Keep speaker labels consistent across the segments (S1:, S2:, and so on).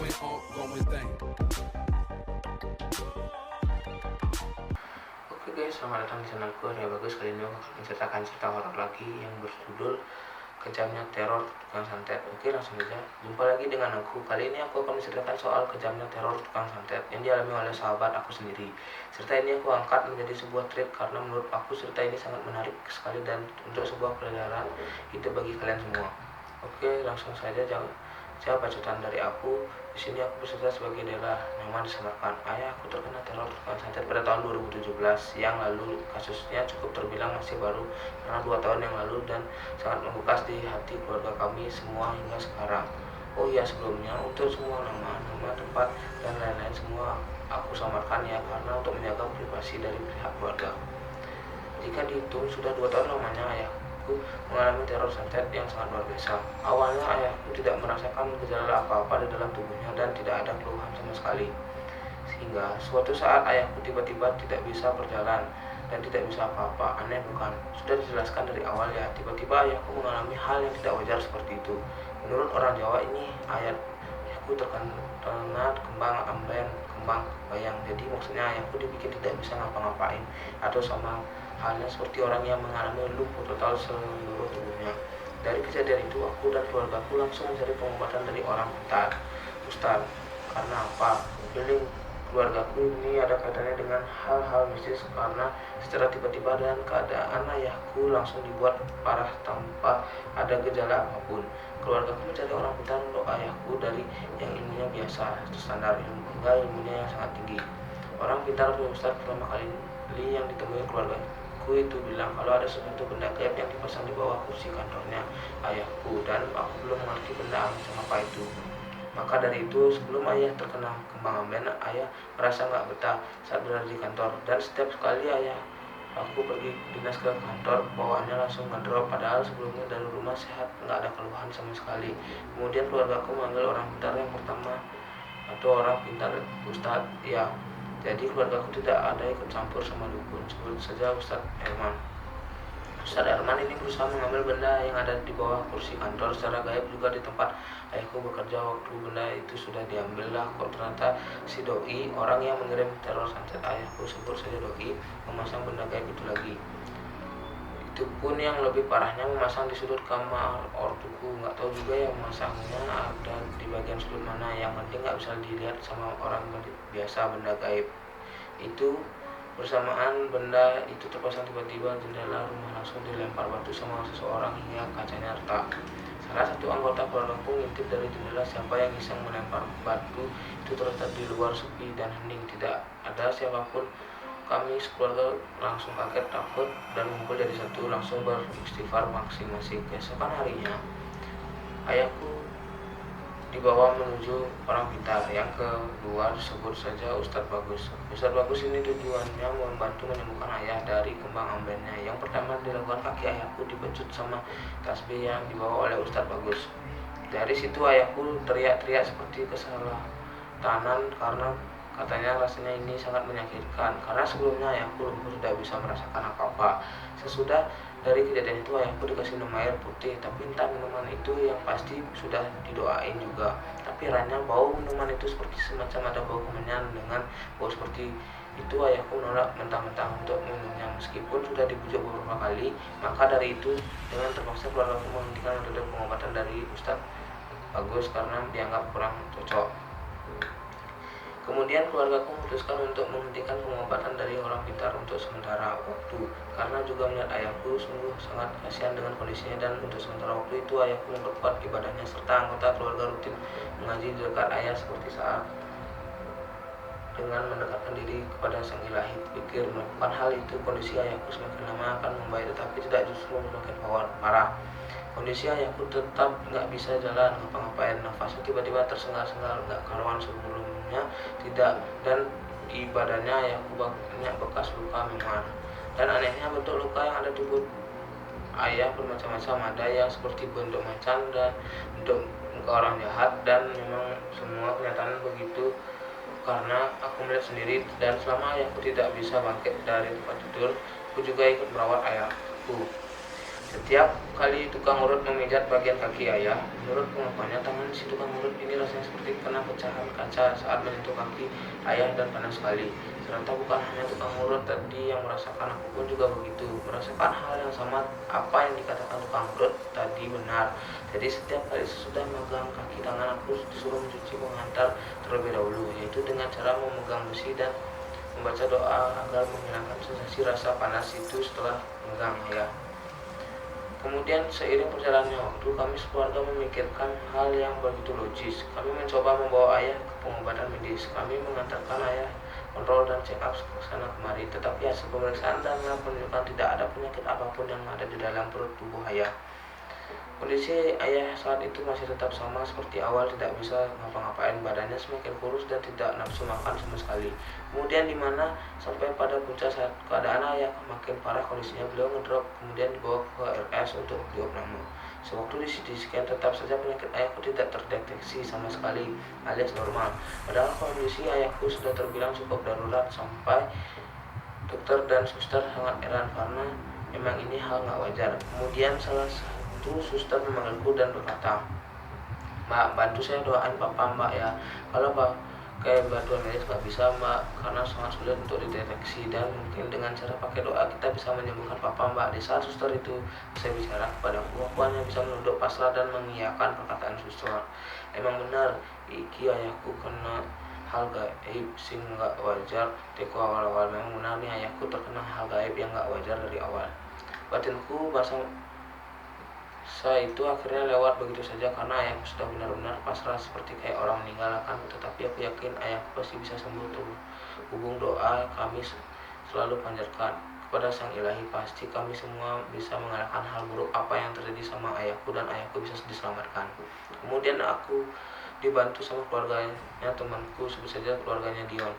S1: Oke guys, selamat datang di channelku Ria Bagus. Kali ini aku akan menceritakan cerita horor lagi yang berjudul Kejamnya Teror Tukang Santet. Oke, langsung saja. Jumpa lagi dengan aku. Kali ini aku akan menceritakan soal kejamnya teror tukang santet yang dialami oleh sahabat aku sendiri. Cerita ini aku angkat menjadi sebuah thread karena menurut aku cerita ini sangat menarik sekali dan untuk sebuah pelajaran hidup bagi kalian semua. Oke, langsung saja. Siapa bacotan dari aku. Di sini aku bercerita sebagai Dela, memang disamarkan. Ayah aku terkena teror tukang santet pada tahun 2017 yang lalu. Kasusnya cukup terbilang masih baru karena 2 tahun yang lalu dan sangat membekas di hati keluarga kami semua hingga sekarang. Oh iya, sebelumnya untuk semua nama tempat dan lain-lain semua aku samarkan ya, karena untuk menjaga privasi dari pihak keluarga. Jika dihitung sudah 2 tahun lamanya ayahku mengalami teror santet yang sangat luar biasa. Awalnya ayahku tidak merasakan gejala apa-apa di dalam tubuhnya dan tidak ada keluhan sama sekali. Sehingga suatu saat ayahku tiba-tiba tidak bisa berjalan dan tidak bisa apa-apa. Aneh bukan? Sudah dijelaskan dari awal ya, tiba-tiba ayahku mengalami hal yang tidak wajar seperti itu. Menurut orang Jawa ini ayahku terkena kembang amben, kembang bayang. Jadi maksudnya ayahku dibikin tidak bisa ngapa-ngapain atau sama halnya seperti orang yang mengalami lumpuh total seluruh tubuhnya. Dari kejadian itu aku dan keluargaku langsung mencari pengobatan dari orang pintar, Ustaz. Karena apa? Feeling keluargaku ini ada kaitannya dengan hal-hal mistis karena secara tiba-tiba dan keadaan ayahku langsung dibuat parah tanpa ada gejala apapun. Keluargaku mencari orang pintar untuk ayahku dari yang ilmunya biasa, standar ilmu, hingga ilmunya yang sangat tinggi. Orang pintar Ustaz pertama kali yang ditemui keluarga itu bilang kalau ada sesuatu benda gaib yang dipasang di bawah kursi kantornya ayahku, dan aku belum mengerti benda macam apa itu. Maka dari itu sebelum ayah terkena kembang amben, ayah merasa nggak betah saat berada di kantor, dan setiap sekali ayah aku pergi dinas ke kantor bawaannya langsung ngedrop, padahal sebelumnya dari rumah sehat nggak ada keluhan sama sekali. Kemudian keluarga aku manggil orang pintar yang pertama atau orang pintar Ustadz ya. Jadi keluargaku tidak ada ikut campur sama dukun, sebut saja Ustadz Herman. Ustadz Herman ini berusaha mengambil benda yang ada di bawah kursi kantor secara gaib juga di tempat ayahku bekerja. Waktu benda itu sudah diambil lah, kok ternyata si doi, orang yang mengirim teror santet ayahku, sebut saja doi, memasang benda gaib itu lagi. Itu pun yang lebih parahnya memasang di sudut kamar ortuku. Nggak tahu juga yang memasangnya ada di bagian sudut mana, yang penting nggak bisa dilihat sama orang biasa benda gaib itu. Bersamaan benda itu terpasang, tiba-tiba jendela rumah langsung dilempar batu sama seseorang hingga kacanya retak. Salah satu anggota keluargaku ngintip dari jendela, siapa yang iseng melempar batu itu terletak di luar, sepi dan hening, tidak ada siapapun. Kami sekeluarga langsung kaget, takut, dan ngumpul jadi satu, langsung beristighfar masing-masing. Keesokan harinya ayahku dibawa menuju orang pintar yang kedua, disebut saja Ustadz Bagus. Ustadz Bagus ini tujuannya membantu menyembuhkan ayah dari kembang ambennya. Yang pertama dilakukan, kaki ayahku dipecut sama tasbih yang dibawa oleh Ustadz Bagus. Dari situ ayahku teriak-teriak seperti kesalahtahanan karena katanya rasanya ini sangat menyakitkan, karena sebelumnya ayahku lumpuh tidak bisa merasakan apa-apa. Sesudah dari kejadian itu ayahku dikasih minum air putih, tapi entah minuman itu yang pasti sudah didoain juga. Tapi rasanya bau minuman itu seperti semacam ada bau kemenyan dengan bau seperti itu. Ayahku menolak mentah-mentah untuk minumnya meskipun sudah dibujuk beberapa kali. Maka dari itu dengan terpaksa keluargaku menghentikan metode pengobatan dari Ustadz Bagus karena dianggap kurang cocok. Kemudian keluargaku memutuskan untuk menghentikan pengobatan dari orang pintar untuk sementara waktu, karena juga melihat ayahku sungguh sangat kasihan dengan kondisinya, dan untuk sementara waktu itu ayahku memperkuat ibadahnya serta anggota keluarga rutin mengaji di dekat ayah seperti saat dengan mendekatkan diri kepada sang ilahi. Pikir melakukan hal itu kondisi ayahku semakin lama akan membaik, tetapi tidak, justru semakin parah. Kondisi ayahku tetap nggak bisa jalan, ngapa-ngapain, nafasnya tiba-tiba tersengal-sengal, nggak karuan sebelumnya tidak, dan di badannya ayahku banyak bekas luka memar. Dan anehnya bentuk luka yang ada di tubuh ayah bermacam-macam, ada yang seperti bentuk macan dan bentuk muka orang jahat, dan memang semua kenyataan begitu karena aku melihat sendiri. Dan selama ayahku tidak bisa bangkit dari tempat tidur, aku juga ikut merawat ayahku. Setiap kali tukang urut memijat bagian kaki ayah, menurut pengakuannya tangan si tukang urut ini rasanya seperti kena pecahan kaca saat menyentuh kaki ayah dan panas sekali. Ternyata bukan hanya tukang urut tadi yang merasakan, aku pun juga begitu, merasakan hal yang sama. Apa yang dikatakan tukang urut tadi benar. Jadi setiap kali sesudah memegang kaki tangan, aku disuruh mencuci mengantar terlebih dahulu, yaitu dengan cara memegang besi dan membaca doa agar menghilangkan sensasi rasa panas itu setelah memegang ayah. Kemudian seiring berjalannya waktu, kami sekeluarga memikirkan hal yang begitu logis. Kami mencoba membawa ayah ke pengobatan medis. Kami mengantarkan ayah kontrol dan check up ke sana kemari. Tetapi hasil pemeriksaan dan lab menunjukkan tidak ada penyakit apapun yang ada di dalam perut tubuh ayah. Kondisi ayah saat itu masih tetap sama seperti awal, tidak bisa ngapa-ngapain, badannya semakin kurus dan tidak nafsu makan sama sekali. Kemudian dimana sampai pada puncak saat keadaan ayah makin parah kondisinya, beliau ngedrop, kemudian dibawa ke RS untuk diopname. Sewaktu di CT scan tetap saja penyakit ayahku tidak terdeteksi sama sekali alias normal. Padahal kondisi ayahku sudah terbilang cukup darurat sampai dokter dan suster sangat heran karena memang ini hal nggak wajar. Kemudian salah satu suster memanggilku dan berkata, "Mbak, bantu saya doain papa Mbak ya. Kalau pakai bantuan medis nggak bisa Mbak, karena sangat sulit untuk dideteksi, dan mungkin dengan cara pakai doa kita bisa menyembuhkan papa Mbak." Di saat suster itu saya bicara kepadaku, aku hanya bisa menunduk pasrah dan mengiyakan perkataan suster. Emang benar, iki ayahku kena hal gaib sing nggak wajar. Teko awal-awal memang benar nih, ayahku terkena hal gaib yang nggak wajar dari awal. Batinku basah itu akhirnya lewat begitu saja karena ayahku sudah benar-benar pasrah seperti kayak orang meninggal kan. Tetapi aku yakin ayahku pasti bisa sembuh. Hubung doa kami selalu panjatkan kepada Sang Ilahi, pasti kami semua bisa mengalahkan hal buruk apa yang terjadi sama ayahku dan ayahku bisa diselamatkan. Kemudian aku dibantu sama keluarganya temanku, sebut saja keluarganya Dion.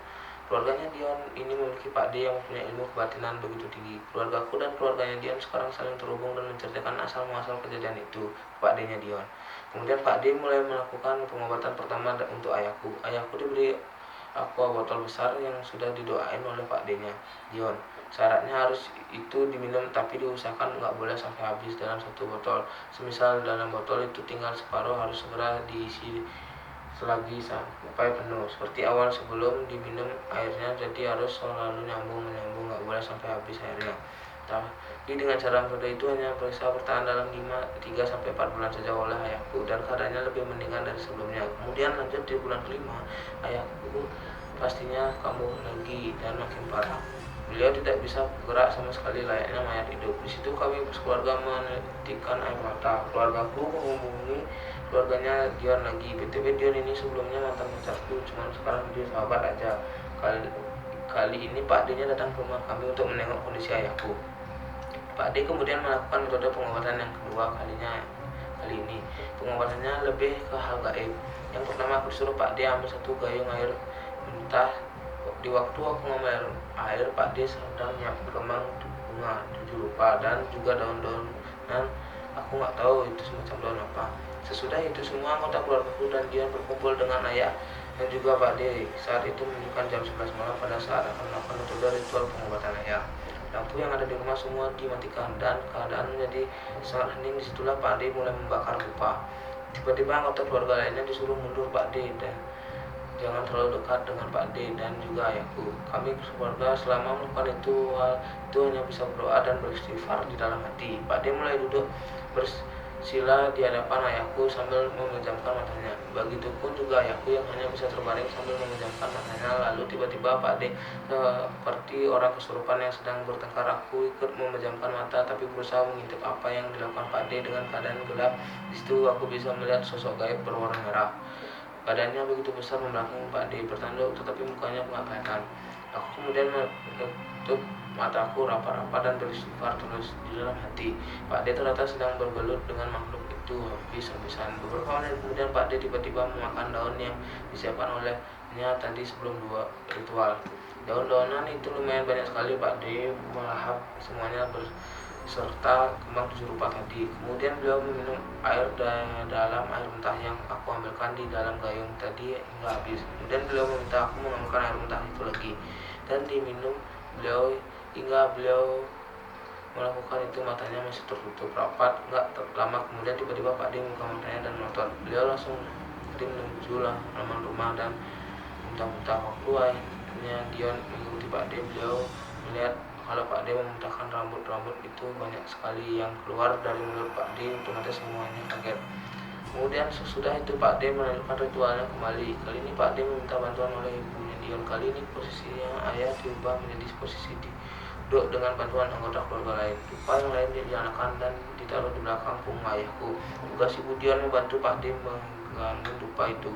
S1: Keluarganya Dion ini memiliki Pak D yang mempunyai ilmu kebatinan begitu tinggi. Keluargaku dan keluarganya Dion sekarang saling terhubung dan menceritakan asal-muasal kejadian itu ke Pak D-nya Dion. Kemudian Pak D mulai melakukan pengobatan pertama untuk ayahku. Ayahku diberi aqua botol besar yang sudah didoain oleh Pak D-nya Dion. Syaratnya harus itu diminum, tapi diusahakan nggak boleh sampai habis dalam satu botol. Semisal dalam botol itu tinggal separuh, harus segera diisi selagi sampai penuh seperti awal sebelum diminum airnya, jadi harus selalu menyambung, nggak boleh sampai habis airnya. Tapi dengan cara metode itu hanya bisa bertahan dalam 3-4 bulan saja oleh ayahku, dan keadaannya lebih mendingan dari sebelumnya. Kemudian lanjut di bulan kelima, ayahku pastinya kambuh lagi dan makin parah. Beliau tidak bisa bergerak sama sekali layaknya mayat hidup. Di situ kami keluarga menitikkan air mata. Keluargaku menghubungi keluarganya Dion lagi. BTW Dion ini sebelumnya mantan pacarku, cuman sekarang dia sahabat aja. Kali ini Pak D-nya datang ke rumah kami untuk menengok kondisi ayahku. Pak D kemudian melakukan metode pengobatan yang kedua kalinya. Kali ini pengobatannya lebih ke hal gaib. Yang pertama aku disuruh Pak D ambil satu gayung air mentah. Di waktu aku ngambil air, Pak D sedang nyiapin kembang bunga 7 rupa dan juga daun-daun, dan aku nggak tahu itu semacam daun apa. Sesudah itu semua anggota keluargaku dan dia berkumpul dengan ayah dan juga Pak D. Saat itu menunjukkan jam 11 malam pada saat akan melakukan metode ritual pengobatan ayah. Lampu yang ada di rumah semua dimatikan dan keadaan menjadi sangat hening. Disitulah Pak D mulai membakar dupa. Tiba-tiba anggota keluarga lainnya disuruh mundur Pak D dan jangan terlalu dekat dengan Pak D dan juga ayahku. Kami keluarga selama melakukan itu hanya bisa berdoa dan beristighfar di dalam hati. Pak D mulai duduk bersila di hadapan ayahku sambil memejamkan matanya. Begitupun juga ayahku yang hanya bisa terbaring sambil memejamkan matanya. Lalu tiba-tiba Pak D seperti orang kesurupan yang sedang bertengkar. Aku ikut memejamkan mata tapi berusaha mengintip apa yang dilakukan Pak D dengan keadaan gelap. Di situ aku bisa melihat sosok gaib berwarna merah. Badannya begitu besar membelakangi Pak D, bertanduk tetapi mukanya nggak kelihatan. Aku kemudian menutup mataku rapat-rapat dan beristighfar terus di dalam hati. Pak D ternyata sedang bergelut dengan makhluk itu habis-habisan. Beberapa menit kemudian Pak D tiba-tiba memakan daun yang disiapkan olehnya tadi sebelum dua ritual. Daun-daunan itu lumayan banyak sekali. Pak D melahap semuanya serta kembang 7 rupa tadi. Kemudian beliau meminum air dalam air mentah yang aku ambilkan di dalam gayung tadi hingga habis. Kemudian beliau meminta aku mengambilkan air mentah itu lagi dan diminum beliau hingga beliau melakukan itu matanya masih tertutup rapat. Nggak lama kemudian tiba-tiba Pak D buka matanya dan melotot. Beliau langsung menuju halaman rumah dan muntah-muntah. Waktu akhirnya Dion mengikuti Pak D, beliau melihat kalau Pak D memuntahkan rambut itu banyak sekali yang keluar dari mulut Pak D. Otomatis semuanya kaget. Kemudian sesudah itu Pak D melanjutkan ritualnya kembali. Kali ini Pak D meminta bantuan oleh ibunya Dion. Kali ini posisinya ayah diubah menjadi posisi duduk dengan bantuan anggota keluarga lain. Dupa yang lain dinyalakan dan ditaruh di belakang punggung ayahku. Tugas ibu Dion membantu Pak D mengganggu dupa itu.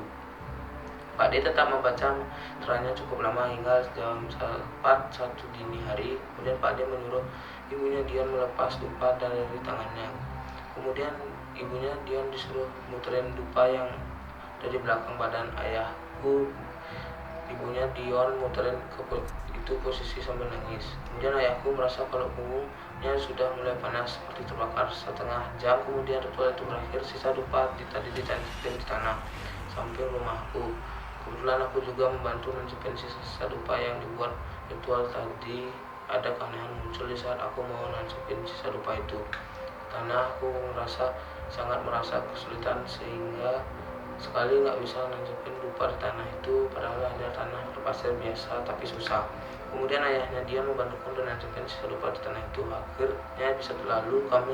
S1: Pak D tetap membaca mantranya cukup lama hingga jam 4 dini hari. Kemudian Pak D menyuruh ibunya Dion melepas dupa dari tangannya. Kemudian ibunya Dion disuruh muterin dupa yang dari belakang badan ayahku. Ibunya Dion muterin itu posisi sambil nangis. Kemudian ayahku merasa kalau punggungnya sudah mulai panas seperti terbakar. Setengah jam kemudian ritual itu berakhir. Sisa dupa tadi dicancipin di tanah samping rumahku. Kebetulan aku juga membantu mencipin sisa dupa yang dibuat ritual tadi. Ada keanehan muncul di saat aku mau nancipin sisa dupa itu. Karena aku sangat merasa kesulitan sehingga sekali nggak bisa nancipin dupa di tanah itu, padahal ada tanah berpasir biasa tapi susah. Kemudian ayahnya dia membantuku untuk nancipin sisa dupa di tanah itu. Akhirnya bisa berlalu, kami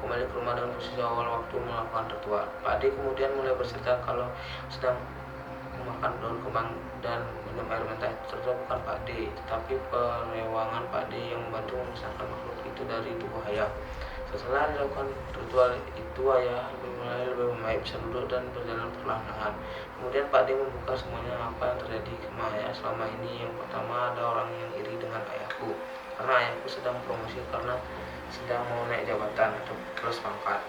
S1: kembali ke rumah dengan posisi awal waktu melakukan ritual. Pak D kemudian mulai bercerita kalau sedang memakan daun kembang dan minum air mentah. Itu ternyata bukan Pak D, tetapi perewangan Pak D yang membantu memisahkan makhluk itu dari tubuh ayah. Setelah dilakukan ritual itu, ayah mulai lebih membaik, bisa duduk dan berjalan perlahan-lahan. Kemudian Pak D membuka semuanya apa yang terjadi sama ayah selama ini. Yang pertama, ada orang yang iri dengan ayahku karena ayahku sedang promosi karena sedang mau naik jabatan atau plus pangkat.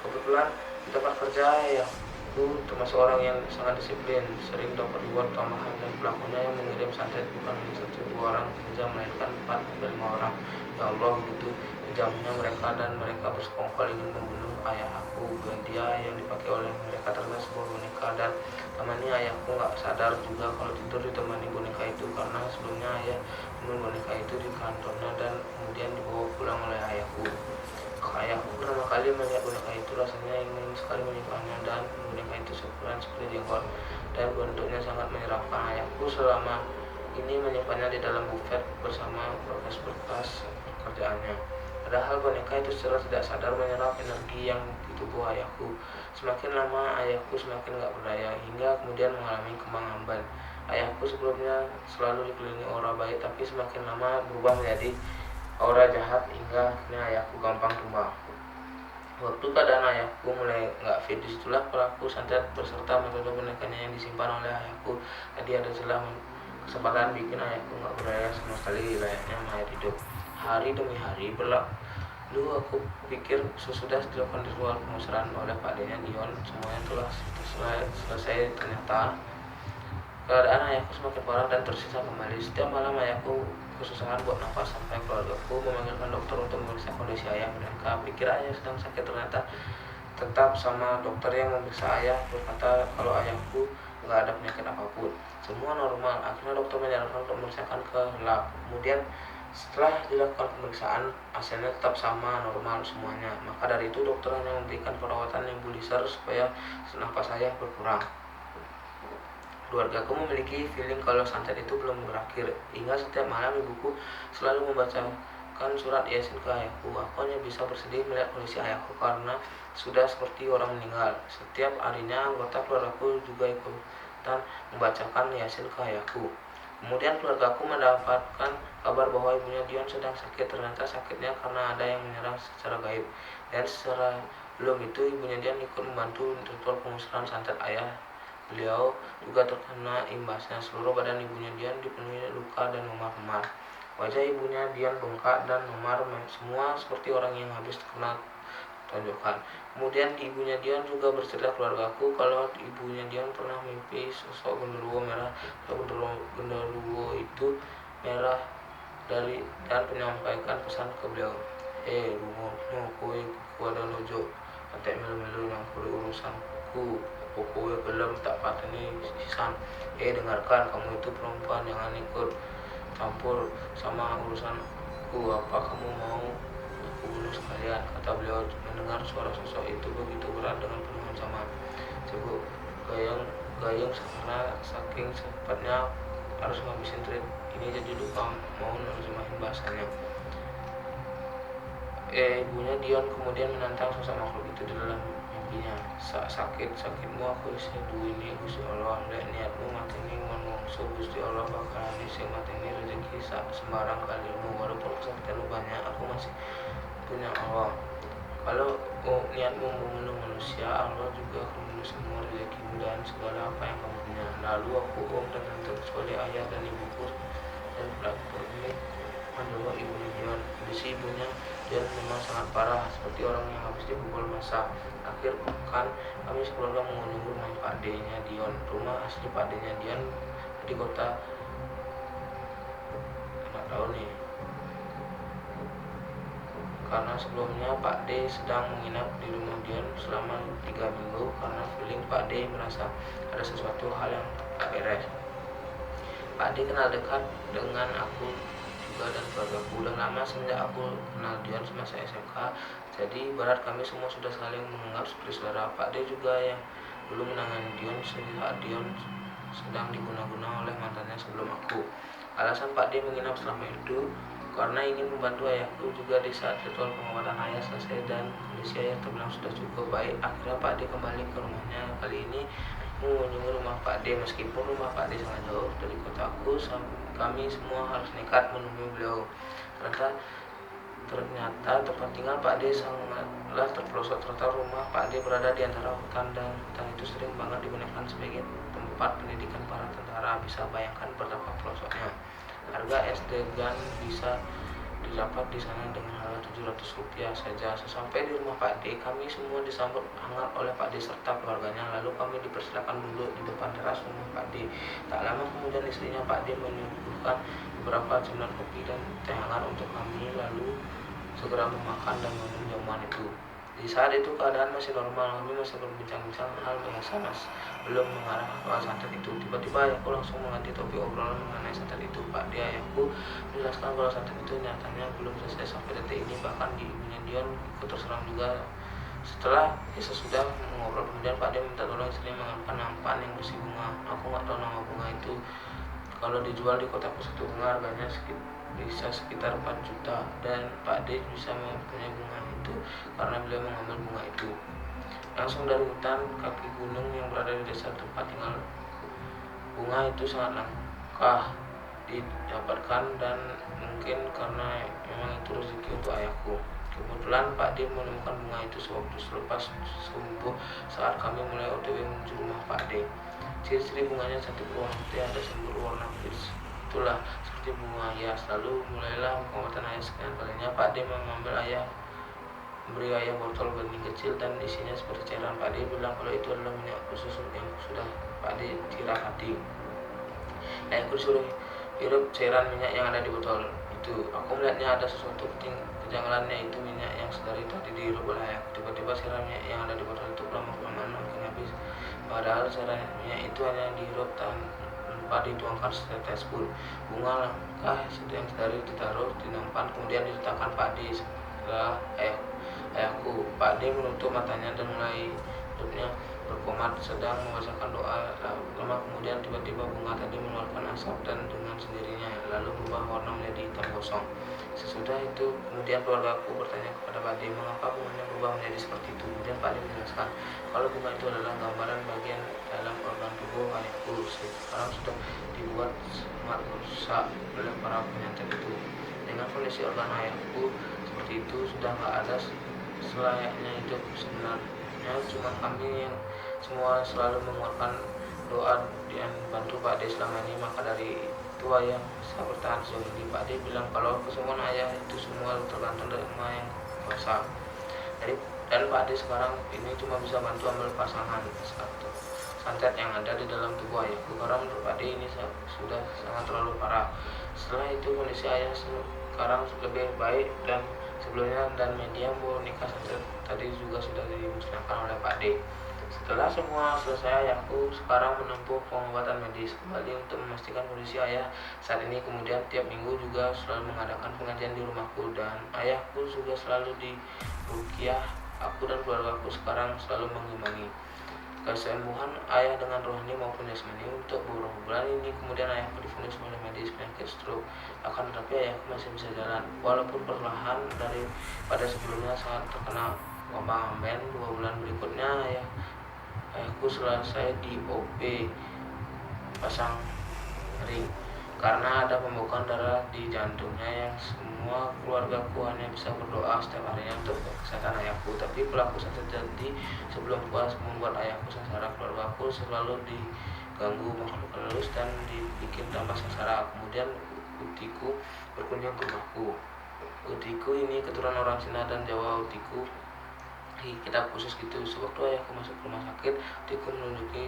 S1: Kebetulan di tempat kerja ayahku termasuk orang yang sangat disiplin, sering dapat reward tambahan, dan pelakunya yang mengirim santet bukan hanya 1-2 orang saja, melainkan 4-5 orang. Ya Allah, begitu kejamnya mereka, dan mereka bersekongkol ingin membunuh ayah aku. Gandia yang dipakai oleh mereka ternyata sebuah boneka, dan temannya ayahku nggak sadar juga kalau tidur ditemani boneka itu, karena sebelumnya ayah membunuh boneka itu di kantornya dan kemudian dibawa pulang oleh ayahku. Ayahku pertama kali melihat boneka itu rasanya ingin sekali menyimpannya, dan boneka itu seukuran seperti jenggot dan bentuknya sangat menyeramkan. Ayahku selama ini menyimpannya di dalam bufet bersama berkas-berkas pekerjaannya. Padahal boneka itu secara tidak sadar menyerap energi yang di tubuh ayahku. Semakin lama ayahku semakin gak berdaya, hingga kemudian mengalami kembang ambal. Ayahku sebelumnya selalu dikelilingi aura baik, tapi semakin lama berubah menjadi aura jahat hingga akhirnya ayahku gampang tumbang. Waktu keadaan ayahku mulai gak fit, disitulah pelaku santet beserta metode bonekanya yang disimpan oleh ayahku tadi ada celah kesempatan bikin ayahku gak berdaya sama sekali, layaknya mayat hidup. Hari demi hari berlalu, aku pikir sesudah dilakukan ritual pengusiran oleh Pak D-nya Dion, semuanya telah selesai. Ternyata keadaan ayahku semakin parah dan tersisa kembali. Setiap malam ayahku kesusahan buat nafas sampai keluargaku memanggilkan dokter untuk memeriksa kondisi ayah. Mereka pikir ayah sedang sakit, ternyata tetap sama dokter yang memeriksa ayah berkata kalau ayahku nggak ada penyakit apapun, semua normal. Akhirnya dokter menyarankan untuk memeriksakan ke lab. Kemudian setelah dilakukan pemeriksaan, hasilnya tetap sama, normal semuanya. Maka dari itu dokter hanya memberikan perawatan nebulizer supaya nafas ayah berkurang. Keluargaku memiliki feeling kalau santet itu belum berakhir, hingga setiap malam ibuku selalu membacakan surat Yasin ke ayahku. Aku hanya bisa bersedih melihat kondisi ayahku karena sudah seperti orang meninggal. Setiap harinya anggota keluargaku juga ikutan membacakan Yasin ke ayahku. Kemudian keluargaku mendapatkan kabar bahwa ibunya Dion sedang sakit. Ternyata sakitnya karena ada yang menyerang secara gaib, dan secara belum itu ibunya Dion ikut membantu ritual pengusiran santet ayah. Beliau juga terkena imbasnya. Seluruh badan ibunya Dion dipenuhi luka dan memar-memar. Wajah ibunya Dion bengkak dan memar, semua seperti orang yang habis terkena tonjokan. Kemudian ibunya Dion juga bercerita keluargaku kalau ibunya Dion pernah mimpi sosok genderuwo merah. Genderuwo itu merah dan menyampaikan pesan ke beliau. Rungo no kowe kuada lojo, atek melu-melu yang urusanku. Pokoknya belum tak pateni sisan. Dengarkan, kamu itu perempuan, jangan ikut campur sama urusanku. Apa kamu mau aku bunuh sekalian, kata beliau. Mendengar suara sosok itu begitu berat dengan penuh ancaman. Cebok gayung karena saking cepatnya harus ngabisin treat ini, jadi lupa mau nerjemahin bahasanya. Ibunya Dion kemudian menantang sosok makhluk itu di dalam mimpinya. Sakitmu aku sedu ini Gusti Allah, lek niatmu mateni manungso Gusti Allah bakalan isi mateni rezeki sembarang kalimu. Walaupun kesakitanmu banyak, aku masih punya Allah. Kalau niatmu membunuh manusia, Allah juga akan membunuh semua rezekimu dan segala apa yang kamu punya. Lalu aku dan tante kecuali ayah dan ibuku dan pelapor ini menjawab ibunya Dion. Kondisi ibunya Dion memang sangat parah, seperti orang yang habis dipukul massa. Akhir pekan kami sekeluarga mengunjungi rumah Pak D-nya Dion. Rumah asli Pak D-nya Dion di kota, nggak tahu nih, karena sebelumnya Pak D sedang menginap di rumah Dion selama 3 minggu karena feeling Pak D merasa ada sesuatu hal yang tak beres. Pak D kenal dekat dengan aku juga dan keluargaku. Udah lama semenjak aku kenal Dion semasa SMK, jadi ibarat kami semua sudah saling menganggap seperti saudara. Pak D juga yang dulu menangani Dion saat Dion sedang diguna-guna oleh mantannya sebelum aku. Alasan Pak D menginap selama itu karena ingin membantu ayahku juga di saat ritual pengobatan ayah selesai dan kondisi ayah terbilang sudah cukup baik. Akhirnya Pak D kembali ke rumahnya. Kali ini mengunjungi rumah Pak D. Meskipun rumah Pak D sangat jauh dari kotaku, kami semua harus nekat menemui beliau. Ternyata tempat tinggal Pak D sangatlah terpelosok. Ternyata rumah Pak D berada di antara hutan, dan hutan itu sering banget digunakan sebagai tempat pendidikan para tentara. Bisa bayangkan betapa pelosoknya. Harga SD gun bisa didapat di sana dengan harga Rp700 saja. Sesampai di rumah Pak D, kami semua disambut hangat oleh Pak D serta keluarganya. Lalu kami dipersilakan duduk di depan teras rumah Pak D. Tak lama kemudian istrinya Pak D menyuguhkan beberapa cemilan kopi dan teh hangat untuk kami, lalu segera memakan dan minum jamuan itu. Di saat itu keadaan masih normal, kami masih berbincang-bincang hal biasa, belum mengarah ke santet itu. Tiba-tiba ayahku langsung mengganti topik obrolan mengenai santet itu. Pak D, ayahku menjelaskan kalau santet itu nyatanya belum selesai sampai detik ini. Bahkan di ibunya Dion ikut terserang juga. Setelah sesudah mengobrol, kemudian Pak D minta tolong istrinya mengambilkan nampan yang berisi bunga. Aku nggak tahu nama bunga itu. Kalau dijual di kotaku satu bunga harganya bisa sekitar 4 juta, dan Pak D bisa mempunyai bunga itu karena beliau mengambil bunga itu langsung dari hutan kaki gunung yang berada di desa tempat tinggal. Bunga itu sangat langka didapatkan, dan mungkin karena memang itu rezeki untuk ayahku. Kebetulan Pak D menemukan bunga itu sewaktu selepas subuh saat kami mulai OTW menuju rumah Pak D. Ciri-ciri bunganya cantik berwarna putih, ada sembur warna peach, itulah seperti bunga hias. Lalu mulailah pengobatan ayah. Sekian kalinya Pak D memberi ayah botol bening kecil dan isinya seperti cairan. Pak D bilang kalau itu adalah minyak khusus yang sudah Pak D tirahati. Ayahku disuruh hirup cairan minyak yang ada di botol itu. Aku melihatnya ada sesuatu kejanggalannya, itu minyak yang sedari tadi dihirup oleh ayahku. Tiba-tiba cairan minyak yang ada di botol itu lama-kelamaan makin habis. Padahal cairan minyak itu hanya dihirup tanpa dituangkan setetes pun. Bunga langka yang sedari ditaruh di nampan kemudian diletakkan Pak D. Setelah ayahku, Pak D menutup matanya dan mulai hidupnya berkomat sedang membacakan doa. Lama kemudian tiba-tiba bunga tadi mengeluarkan asap dan dengan sendirinya lalu berubah warna menjadi hitam gosong. Sesudah itu kemudian keluargaku bertanya kepada Pak D mengapa bunganya berubah menjadi seperti itu. Kemudian Pak D menjelaskan kalau bunga itu adalah gambaran bagian dalam organ tubuh ayahku. Sekarang sudah dibuat sangat rusak oleh para penyantet itu. Dengan kondisi organ ayahku seperti itu sudah nggak ada selayaknya hidup. Sebenarnya cuma kami yang semua selalu menguatkan doa dan bantu Pak D selama ini. Maka dari itu ayah bisa bertahan sejauh ini. Pak D bilang kalau kesembuhan ayah itu semua tergantung dari yang kuasa. Dan Pak D sekarang ini cuma bisa bantu ambil pasangan satu santet yang ada di dalam tubuh ayahku, karena menurut Pak D ini sudah sangat terlalu parah. Setelah itu kondisi ayah sekarang lebih baik dan sebelumnya, dan media mau nikah santet tadi juga sudah dimusnahkan oleh Pak D. Setelah semua selesai, ayahku sekarang menempuh pengobatan medis kembali untuk memastikan kondisi ayah saat ini. Kemudian tiap minggu juga selalu mengadakan pengajian di rumahku, dan ayahku juga selalu di ruqyah. Aku dan keluargaku sekarang selalu mengimani kesembuhan ayah dengan rohani maupun jasmani. Untuk beberapa bulan ini kemudian ayahku divonis oleh medis penyakit stroke, akan tetapi ayahku masih bisa jalan walaupun perlahan daripada sebelumnya saat terkena wabah amben. 2 bulan berikutnya ayahku selesai di OP pasang ring karena ada pembekuan darah di jantungnya, yang semua keluargaku hanya bisa berdoa setiap harinya untuk kesehatan ayahku. Tapi pelaku santet jadi sebelum puas membuat ayahku sengsara. Keluargaku selalu diganggu makhluk halus dan dibikin tambah sengsara. Kemudian utiku berkunjung ke rumahku. Utiku ini keturunan orang Cina dan Jawa. Utiku kitab khusus gitu. Sewaktu ayahku masuk ke rumah sakit, utiku menunjuki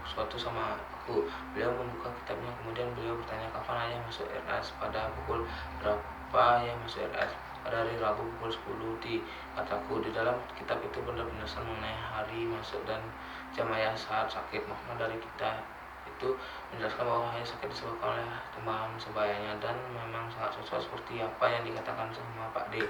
S1: sesuatu sama aku. Beliau membuka kitabnya, kemudian beliau bertanya kapan ayah masuk RS, pada pukul berapa ayah masuk RS. Pada hari Rabu pukul 10, kataku. Di dalam kitab itu benar-benar mengenai hari masuk dan jam ayah saat sakit. Makna dari kita itu menjelaskan bahwa ayah sakit disebabkan oleh teman sebayanya, dan memang sangat sesuai seperti apa yang dikatakan sama Pak D.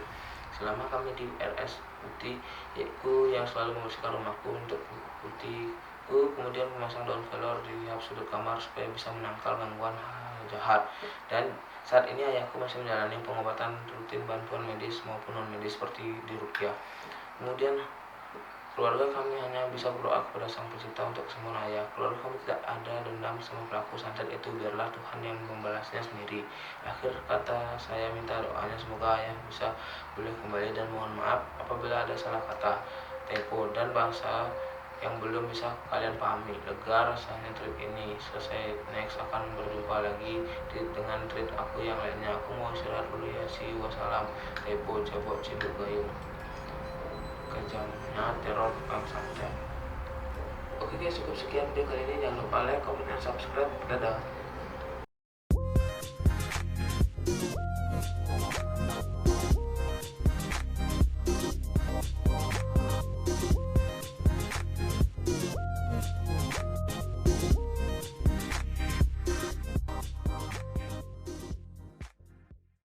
S1: Selama kami di RS, Utiku yang selalu membersihkan rumahku. Untuk Utiku kemudian memasang daun velor di tiap sudut kamar supaya bisa menangkal gangguan jahat. Dan saat ini ayahku masih menjalani pengobatan rutin, bantuan medis maupun non medis seperti di ruqyah. Kemudian keluarga kami hanya bisa berdoa kepada Sang Pencipta untuk kesembuhan ayah. Keluarga kami tidak ada dendam sama pelaku santet itu, biarlah Tuhan yang membalasnya sendiri. Akhir kata saya minta doanya semoga ayah bisa pulih kembali, dan mohon maaf apabila ada salah kata, typo, dan bahasa yang belum bisa kalian pahami. Lega rasanya trip ini selesai. Next akan berjumpa lagi dengan trip aku yang lainnya. Aku mau istirahat dulu ya. See you, wassalam. Typo, cebok, cibuk, gayung. Kejamnya teror tukang santet. Oke guys, cukup sekian video kali ini. Jangan lupa like, comment, dan subscribe. Dadah.